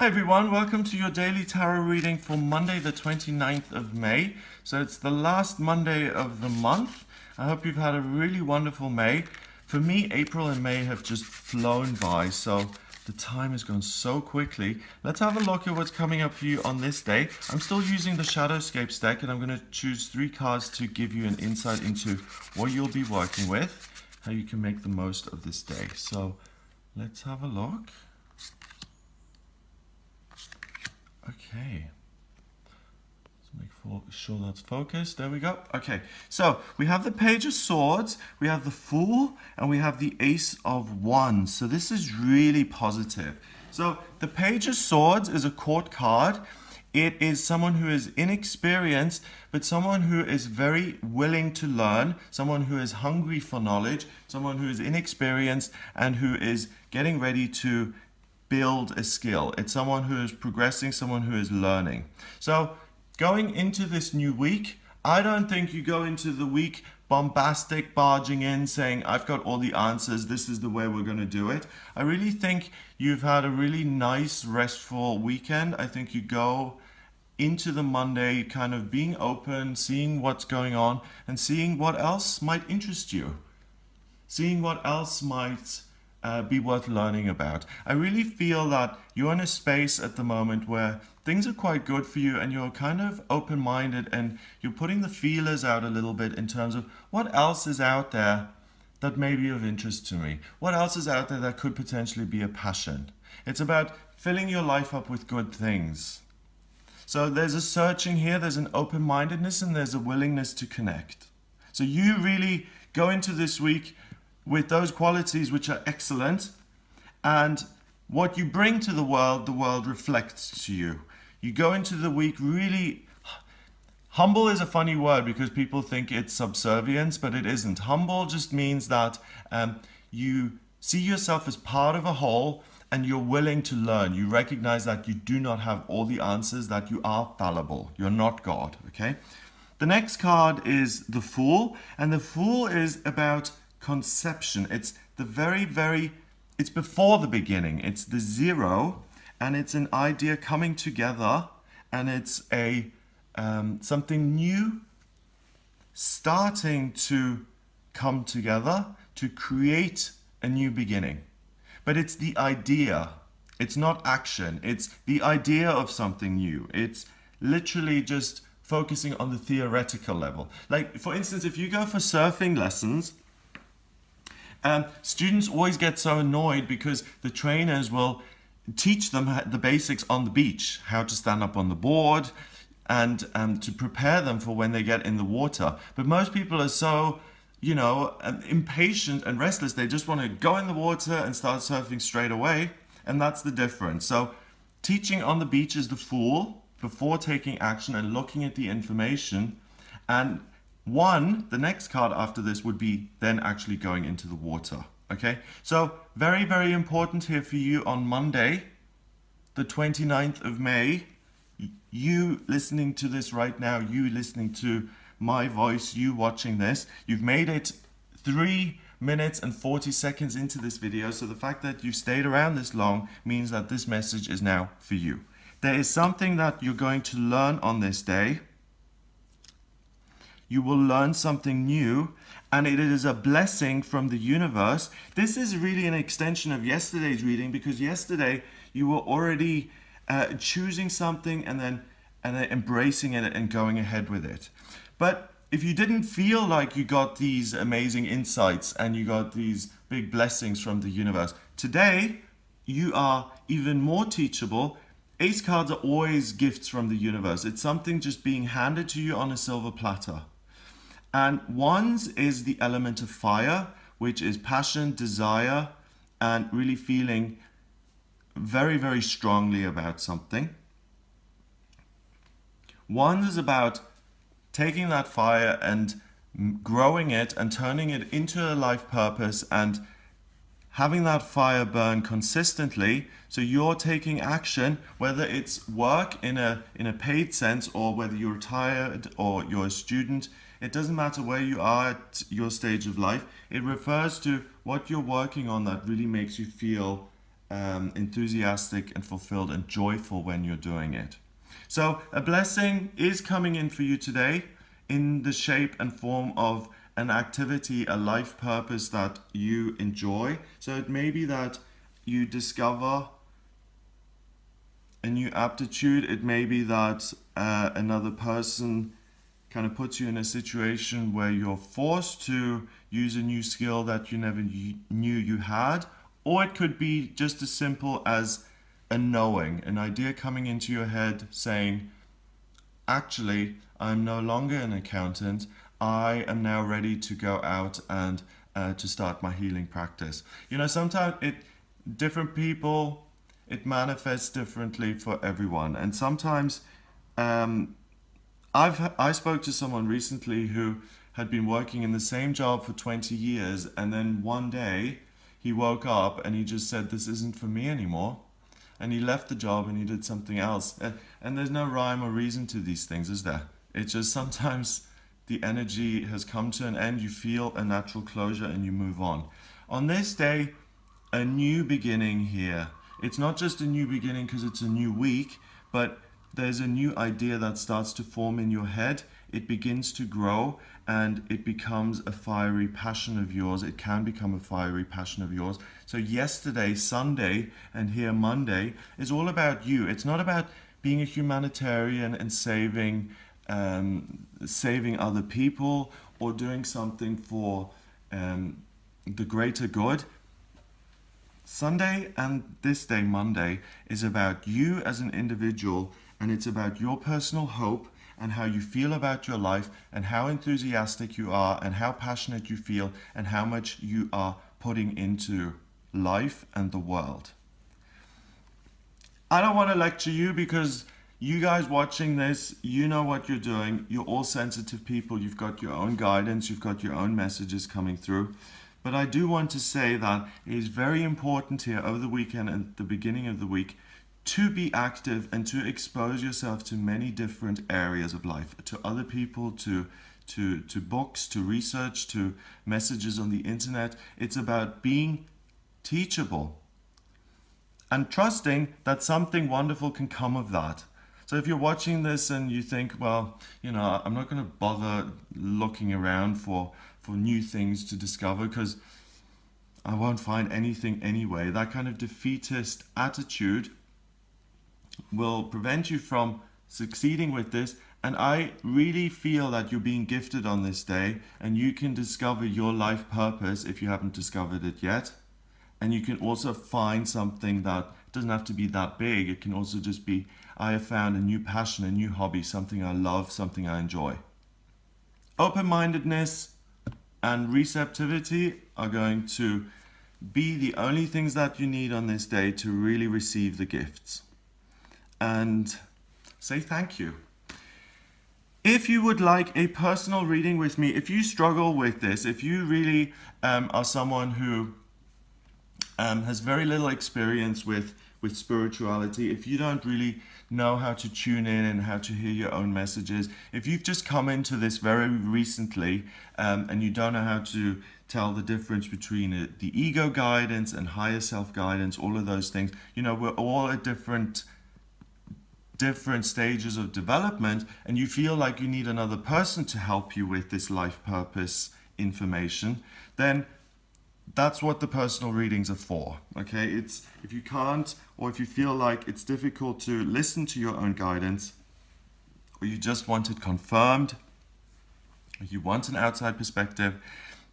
Hi everyone, welcome to your daily tarot reading for Monday the 29th of May. So it's the last Monday of the month. I hope you've had a really wonderful May. For me, April and May have just flown by, so the time has gone so quickly. Let's have a look at what's coming up for you on this day. I'm still using the Shadowscapes deck, and I'm going to choose 3 cards to give you an insight into what you'll be working with, how you can make the most of this day. So let's have a look. Okay, let's make sure that's focused. There we go. Okay, so we have the Page of Swords, we have the Fool, and we have the Ace of Wands. So this is really positive. So the Page of Swords is a court card. It is someone who is inexperienced, but someone who is very willing to learn, someone who is hungry for knowledge, someone who is inexperienced and who is getting ready to build a skill. It's someone who is progressing, someone who is learning. So going into this new week, I don't think you go into the week bombastic, barging in, saying, I've got all the answers, this is the way we're going to do it. I really think you've had a really nice, restful weekend. I think you go into the Monday kind of being open, seeing what's going on, and seeing what else might interest you. Seeing what else might be worth learning about. I really feel that you're in a space at the moment where things are quite good for you and you're kind of open-minded and you're putting the feelers out a little bit in terms of what else is out there that may be of interest to me. What else is out there that could potentially be a passion? It's about filling your life up with good things. So there's a searching here, there's an open-mindedness, and there's a willingness to connect. So you really go into this week with those qualities which are excellent, and what you bring to the world reflects to you. You go into the week really, humble is a funny word because people think it's subservience, but it isn't. Humble just means that you see yourself as part of a whole and you're willing to learn. You recognize that you do not have all the answers, that you are fallible. You're not God, okay? The next card is the Fool, and the Fool is about conception. It's the it's before the beginning. It's the zero, and it's an idea coming together, and it's a something new starting to come together to create a new beginning. But it's the idea. It's not action. It's the idea of something new. It's literally just focusing on the theoretical level. Like, for instance, if you go for surfing lessons, students always get so annoyed because the trainers will teach them the basics on the beach, how to stand up on the board, and to prepare them for when they get in the water. But most people are so, impatient and restless. They just want to go in the water and start surfing straight away, and that's the difference. So teaching on the beach is the Fool before taking action and looking at the information. And the next card after this would be then actually going into the water. Okay, so very, very important here for you on Monday, the 29th of May. You listening to this right now, you listening to my voice, you watching this, you've made it 3 minutes and 40 seconds into this video. So the fact that you've stayed around this long means that this message is now for you. There is something that you're going to learn on this day. You will learn something new, and it is a blessing from the universe. This is really an extension of yesterday's reading, because yesterday you were already choosing something and then embracing it and going ahead with it. But if you didn't feel like you got these amazing insights and you got these big blessings from the universe, today you are even more teachable. Ace cards are always gifts from the universe. It's something just being handed to you on a silver platter. And Wands is the element of fire, which is passion, desire, and really feeling very, very strongly about something. Wands is about taking that fire and growing it and turning it into a life purpose and having that fire burn consistently. So you're taking action, whether it's work in a paid sense, or whether you're retired or you're a student. It doesn't matter where you are at your stage of life. It refers to what you're working on that really makes you feel enthusiastic and fulfilled and joyful when you're doing it. So a blessing is coming in for you today in the shape and form of an activity, a life purpose that you enjoy. So it may be that you discover a new aptitude. It may be that another person kind of puts you in a situation where you're forced to use a new skill that you never knew you had. Or it could be just as simple as a knowing, an idea coming into your head saying, actually, I'm no longer an accountant. I am now ready to go out and to start my healing practice. You know, sometimes different people, it manifests differently for everyone. And sometimes I spoke to someone recently who had been working in the same job for 20 years, and then one day he woke up and he just said, this isn't for me anymore. And he left the job and he did something else. And there's no rhyme or reason to these things, is there? It's just sometimes the energy has come to an end, you feel a natural closure and you move on. On this day, a new beginning here. It's not just a new beginning because it's a new week, but there's a new idea that starts to form in your head. It begins to grow and it becomes a fiery passion of yours. It can become a fiery passion of yours. So yesterday, Sunday, and here Monday is all about you. It's not about being a humanitarian and saving other people or doing something for the greater good. Sunday and this day, Monday, is about you as an individual, and it's about your personal hope and how you feel about your life and how enthusiastic you are and how passionate you feel and how much you are putting into life and the world. I don't want to lecture you because you guys watching this, you know what you're doing. You're all sensitive people. You've got your own guidance. You've got your own messages coming through. But I do want to say that it is very important here over the weekend and at the beginning of the week to be active and to expose yourself to many different areas of life, to other people, to books, to research, to messages on the internet. It's about being teachable and trusting that something wonderful can come of that. So if you're watching this and you think, well, you know, I'm not going to bother looking around for new things to discover because I won't find anything anyway, that kind of defeatist attitude will prevent you from succeeding with this. And I really feel that you're being gifted on this day and you can discover your life purpose if you haven't discovered it yet. And you can also find something that doesn't have to be that big. It can also just be, I have found a new passion, a new hobby, something I love, something I enjoy. Open-mindedness and receptivity are going to be the only things that you need on this day to really receive the gifts. And say thank you. If you would like a personal reading with me, if you struggle with this, if you really are someone who has very little experience with spirituality, if you don't really know how to tune in and how to hear your own messages, if you've just come into this very recently and you don't know how to tell the difference between the ego guidance and higher self guidance, all of those things, you know, we're all at different stages of development, and you feel like you need another person to help you with this life purpose information, then that's what the personal readings are for. Okay, it's if you can't, or if you feel like it's difficult to listen to your own guidance, or you just want it confirmed, or you want an outside perspective,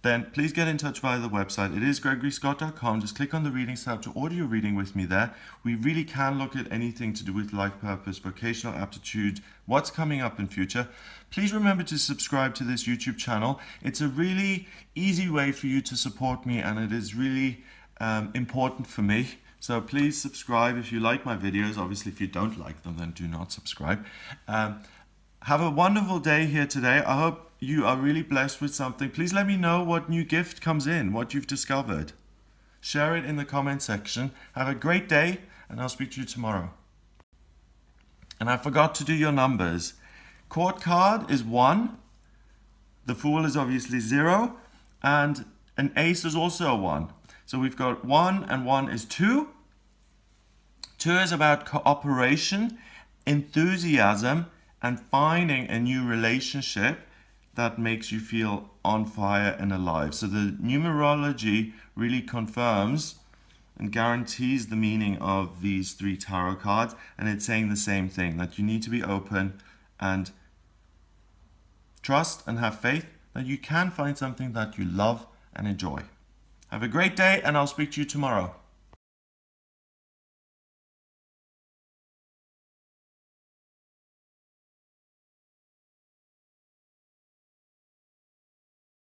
then please get in touch via the website. It is gregoryscott.com. Just click on the readings tab to order your reading with me there. We really can look at anything to do with life purpose, vocational aptitude, what's coming up in future. Please remember to subscribe to this YouTube channel. It's a really easy way for you to support me, and it is really important for me. So please subscribe if you like my videos. Obviously, if you don't like them, then do not subscribe. Have a wonderful day here today. I hope you are really blessed with something. Please let me know what new gift comes in, what you've discovered. Share it in the comment section. Have a great day, and I'll speak to you tomorrow. And I forgot to do your numbers. Court card is 1. The Fool is obviously 0. And an Ace is also a 1. So we've got 1 and 1 is 2. 2 is about cooperation, enthusiasm, and finding a new relationship that makes you feel on fire and alive. So the numerology really confirms and guarantees the meaning of these 3 tarot cards, and it's saying the same thing, that you need to be open and trust and have faith that you can find something that you love and enjoy. Have a great day, and I'll speak to you tomorrow.